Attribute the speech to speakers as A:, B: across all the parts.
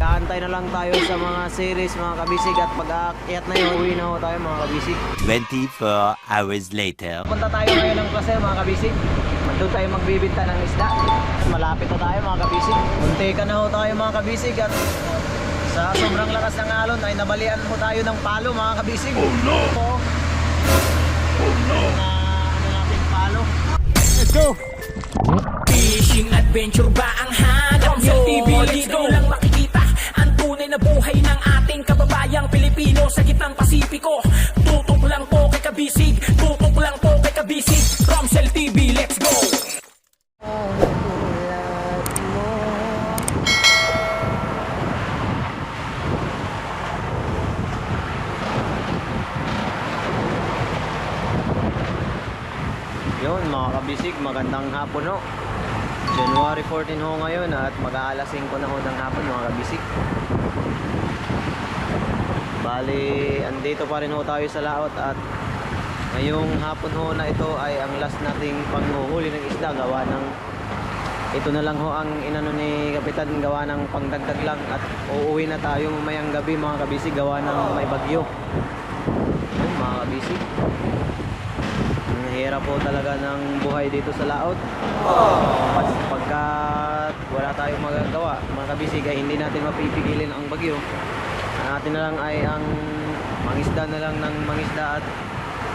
A: Kaantay na lang tayo sa mga series mga kabisig at pag-aakyat na yun, uwi na ho tayo mga kabisig.
B: 24 hours later.
A: Punta tayo ngayon ng placer mga kabisig. Doon tayo magbibinta ng isda. Malapit na tayo mga kabisig. Muntikan na ho tayo mga kabisig at sa sobrang lakas ng alon ay nabalian mo tayo ng palo mga kabisig. Oh no! Oh no! Ano natin palo? Let's go!
C: Fishing adventure ba ang hanap nyo? Dito lang makikita ang tunay na buhay ng ating kababayang Pilipino sa gitnang Pasipiko. Tutok lang po kay Kabisig, tutok lang po kay Kabisig. Romsel TV, let's go!
A: Yun mga kabisig, magandang hapon ho. January 14 ho ngayon at mag-aalas 5 na ho ng hapon mga kabisig. Bali, andito pa rin ho tayo sa laot at ngayong hapon ho na ito ay ang last nating panghuhuli ng isda. Gawa ng ito na lang ho ang inano ni Kapitan, gawa ng pangdagdag lang at uuwi na tayo mamayang gabi mga kabisig gawa ng may bagyo. Yun mga kabisig, hirap po talaga ng buhay dito sa laot. Pagka wala tayong magagawa mga kabisig ay hindi natin mapipigilin ang bagyo. Ang natin na lang ay ang mangisda na lang ng mangisda at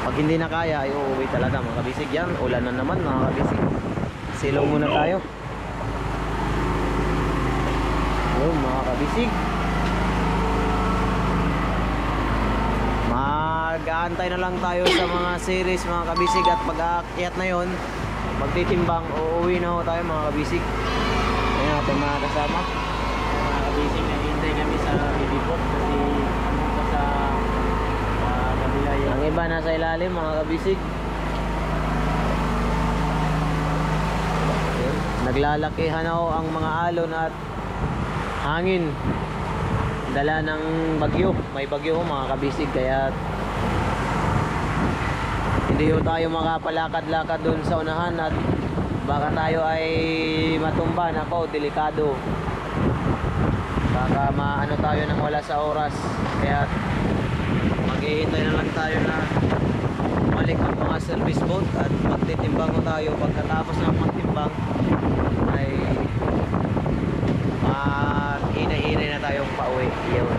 A: pag hindi na kaya ay uuwi talaga mga kabisig. Yan, ulan na naman mga kabisig. Silong muna tayo. Yun mga kabisig, mag-aantay na lang tayo sa mga series mga kabisig at pag-aakyat na yon, magtitimbang, uuwi na ho tayo mga kabisig. Ayan natin mga kasama mga kabisig, naghihintay kami sa bibipot kasi pumunta sa kabila yun. Ang iba nasa ilalim mga kabisig. Ayan, naglalakihan na ho ang mga alon at hangin dala ng bagyo. May bagyo ho mga kabisig kaya hindi ho tayo makapalakad-lakad dun sa unahan at baka tayo ay matumba. Nako, delikado, baka maano tayo nang wala sa oras, kaya maghihintay na lang tayo na balik ang mga service boat at magtitimbang ho tayo. Pagkatapos ng magtimbang ay hinay-hinay na tayong pauwi. Yun.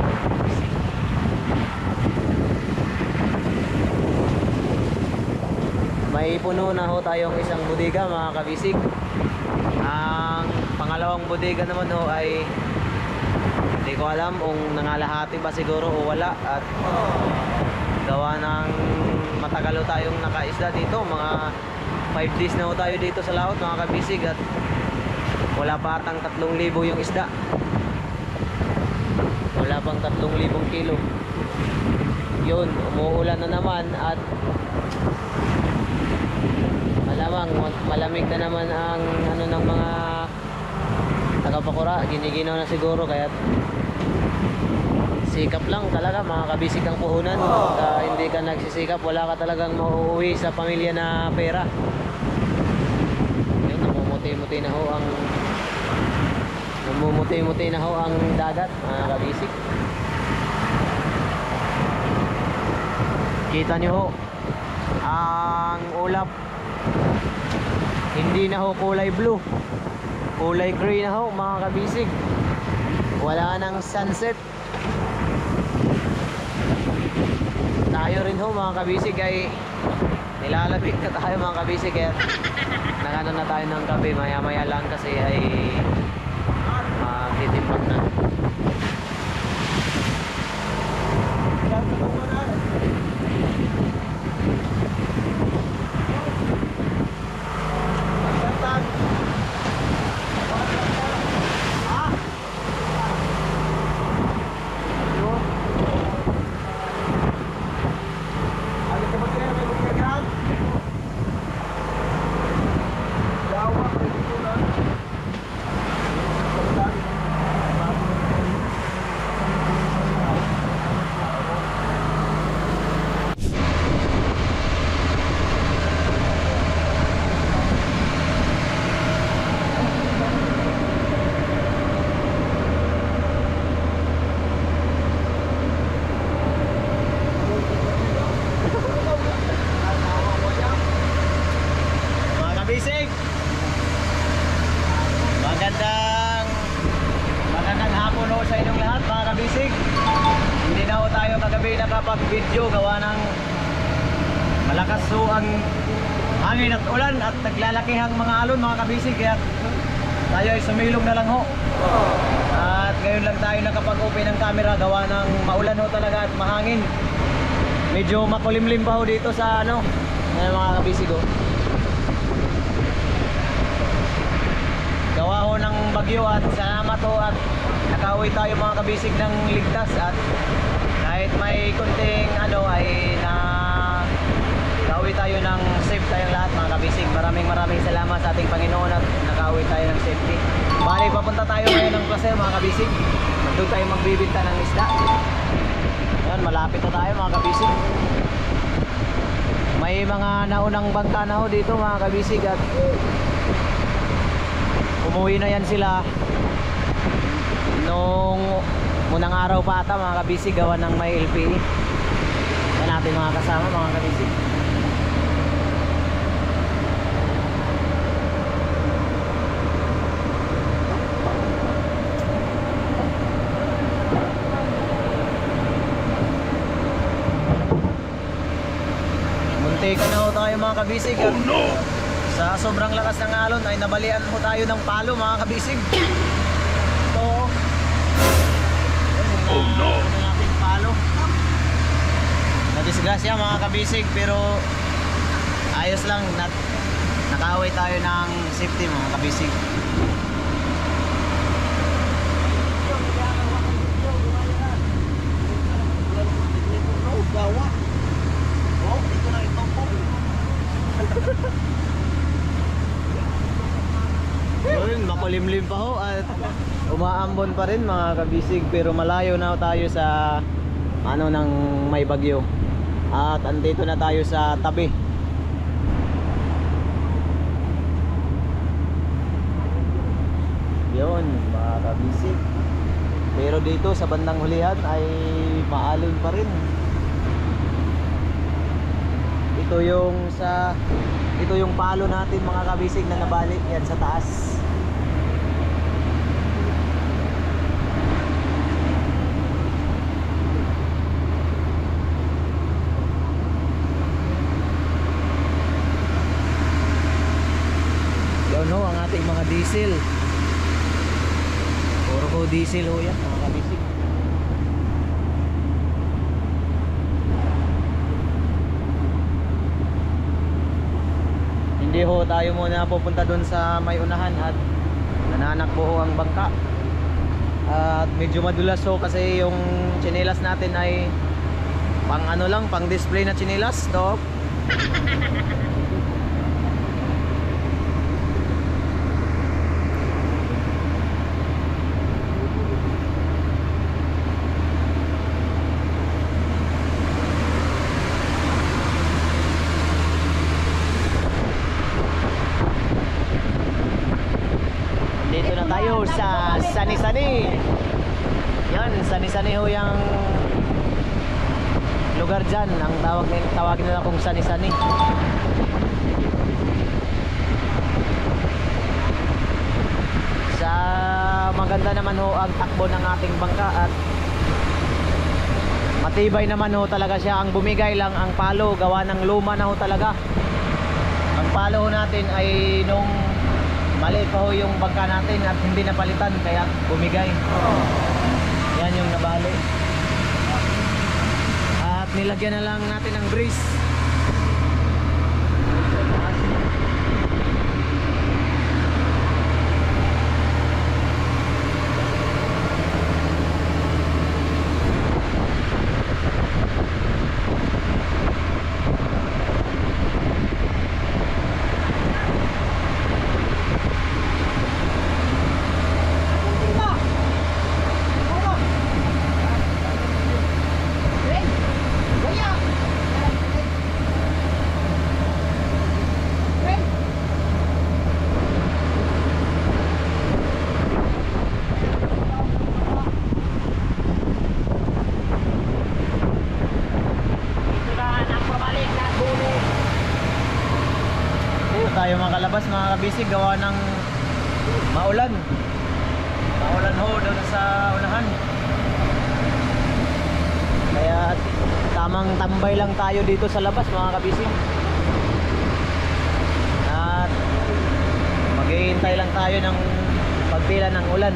A: May puno na ho tayong isang bodega mga kabisig. Ang pangalawang bodega naman ho ay hindi ko alam kung nangalahati ba siguro o wala, at gawa ng matagal ho tayong nakaisda dito, mga 5 days na ho tayo dito sa laot mga kabisig at wala pa atang 3,000 yung isda. Wala pang 3,000 kilo. Yun, umuulan na naman at malamang malamig na naman ang ano ng mga tagapakura. Giniginaw na siguro kaya sikap lang talaga mga kabisig ang puhunan. Pagka hindi ka nagsisikap, wala ka talagang mauuwi sa pamilya na pera. Yun, namumuti-muti na ho ang dagat mga kabisig. Kita nyo ho ang ulap, hindi na ho kulay blue, kulay gray na ho mga kabisig. Wala nang sunset. Tayo rin ho mga kabisig ay nilalabig na tayo mga kabisig, kaya nakano na tayo ng gabi. Maya maya lang kasi ay titimbang na. kabisig. Hindi na ho tayo kagabi nakapag-video gawa ng malakas ho ang hangin at ulan at naglalakihang mga alon mga kabisig, kaya tayo ay sumilong na lang ho. At ngayon lang tayo nakapag-open ng camera gawa ng maulan ho talaga at mahangin. Medyo makulimlim pa ho dito sa ano, mga kabisig ho. Gawa ho ng bagyo at salamat ho at nakauwi tayo mga kabisig ng ligtas, at kahit may kunting ano ay nakauwi tayo ng safe tayong lahat mga kabisig. Maraming salamat sa ating Panginoon at nakauwi tayo ng safety. Bali papunta tayo ngayon ng Placer mga kabisig. Doon tayo magbibinta ng isda. Ayan, malapit na tayo mga kabisig. May mga naunang bangka na ho dito mga kabisig at umuwi na yan sila nung unang araw pa ata mga kabisig, gawa ng may LPE. Yan natin mga kasama mga kabisig. Muntik na ho tayo mga kabisig. Oh no! Sa sobrang lakas ng alon ay nabalian ho tayo ng palo mga kabisig. Ito. Oh no! Nating palo. Nadisgrasya mga kabisig, pero ayos lang. Nakaway tayo ng safety mga kabisig. Yun, makulimlim pa ho at umaambon pa rin mga kabisig, pero malayo na tayo sa ano ng may bagyo. At andito na tayo sa tabi. Yun mga kabisig. Pero dito sa bandang hulihan ay maalon pa rin. Ito yung palo natin mga kabisig na nabalik yan sa taas. Yan ho ang ating mga diesel. Puro ko diesel ho yan mga kabisig. Hindi ho tayo muna pupunta dun sa may unahan at nananakbo ho ang bangka. At medyo madulas ho kasi yung tsinelas natin ay pang ano lang, pang display na tsinelas. Stop. Dito na tayo sa Sani-Sani. Yan, Sani-Sani ho yung lugar dyan. Ang tawagin nila kung Sani-Sani. Sa maganda naman ho ang takbo ng ating bangka at matibay naman ho talaga siya. Ang bumigay lang ang palo, gawa ng luma na ho talaga. Ang palo ho natin ay nung maliit pa ho yung bangka natin at hindi napalitan kaya bumigay. Yan yung nabali. At nilagyan na lang natin ng grease. Tayo makalabas mga kabisig, gawa ng maulan ho doon sa unahan. Tamang tambay lang tayo dito sa labas mga kabisig. At maghihintay lang tayo ng pagpila ng ulan.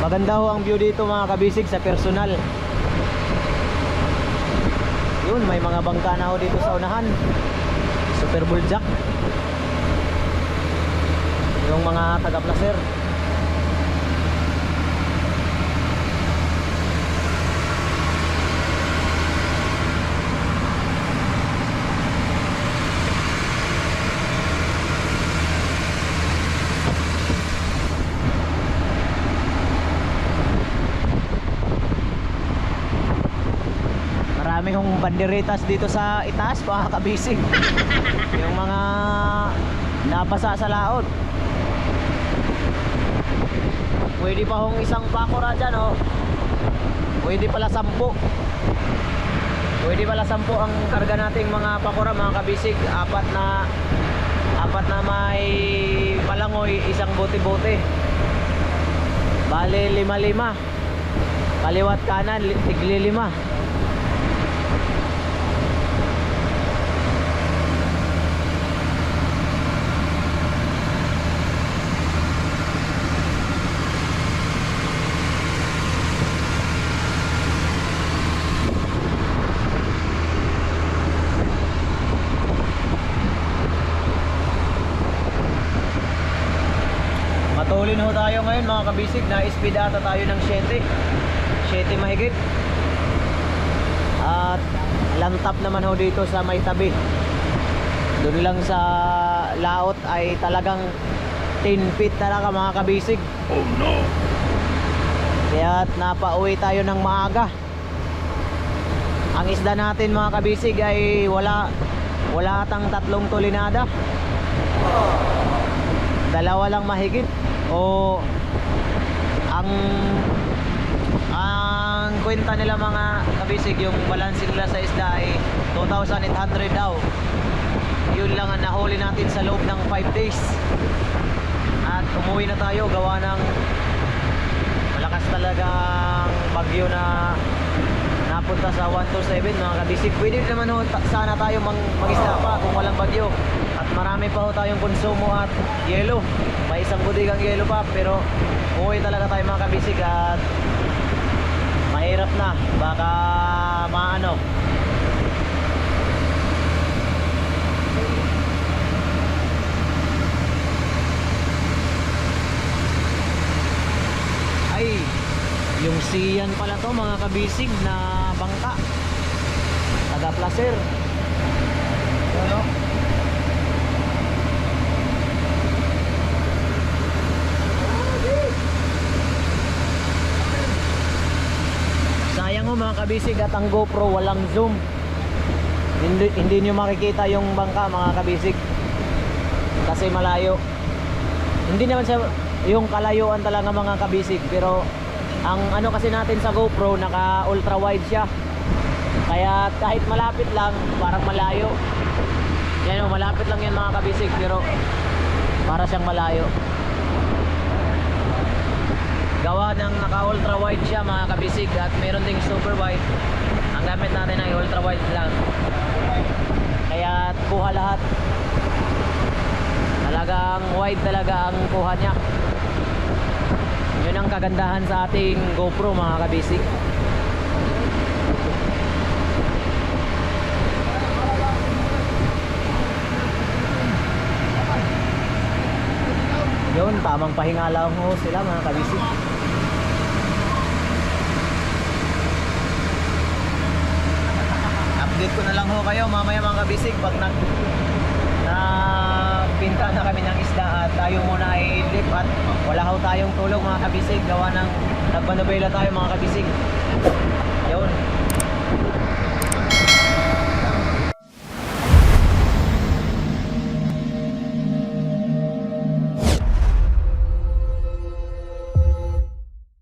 A: Maganda ho ang view dito mga kabisig sa personal. Yun, may mga bangka na ho dito sa unahan. Super Buljak. Yung mga taga-placer. Marami hong banderitas dito sa itaas mga kabisig. Yung mga napasa sa laot. Pwede pa hong isang pakora dyan oh. Pwede pala 10. Pwede pala 10 ang karga nating mga pakora mga kabisig. Apat na may palangoy, isang bote-bote. Bale 5-5. Kaliwat kanan tigli 5. Matulin ho tayo ngayon mga kabisig. Na-speed ata tayo ng 7 mahigit. At lantap naman ho dito sa may tabi. Doon lang sa laot ay talagang 10 feet talaga mga kabisig. Oh no! Kaya napauwi tayo ng maaga. Ang isda natin mga kabisig ay wala atang 3 tulinada. 2 lang mahigit. O ang kwenta nila mga kabisig, yung balance nila sa isda ay 2,800 daw. Yun lang ang nahuli natin sa loob ng 5 days. At umuwi na tayo gawa ng malakas talagang bagyo na napunta sa 127 mga kabisig. Pwede naman ho sana tayo mag-isda pa kung walang bagyo. At marami pa ho tayong konsumo at yelo. May isang budigang yelo pa, pero umuwi talaga tayo mga kabisig at mahirap na, baka maano. Ay, yung siyan pala to mga kabisig na bangka, taga-placer. Ano? Sayang ho mga kabisig at ang GoPro walang zoom. Hindi nyo makikita yung bangka mga kabisig kasi malayo. Hindi naman sa yung kalayuan talaga mga kabisig, pero ang ano kasi natin sa GoPro naka ultra wide siya. Kaya kahit malapit lang parang malayo. Yan o, malapit lang yan mga kabisig pero para siyang malayo. Gawa ng naka ultra wide siya mga kabisig at meron ding super wide. Ang gamit natin ay ultra wide lang. Kaya kuha lahat. Talagang wide talaga ang kuha niya. Yun ang kagandahan sa ating GoPro mga kabisig. Yun, tamang pahinga lang ho sila mga kabisig. Update ko na lang ho kayo mamaya mga kabisig pag pinta na kami ng isda at tayo muna ay idlip at wala ho tayong tulog mga kabisig gawa ng nagbanabela tayo mga kabisig. Yun.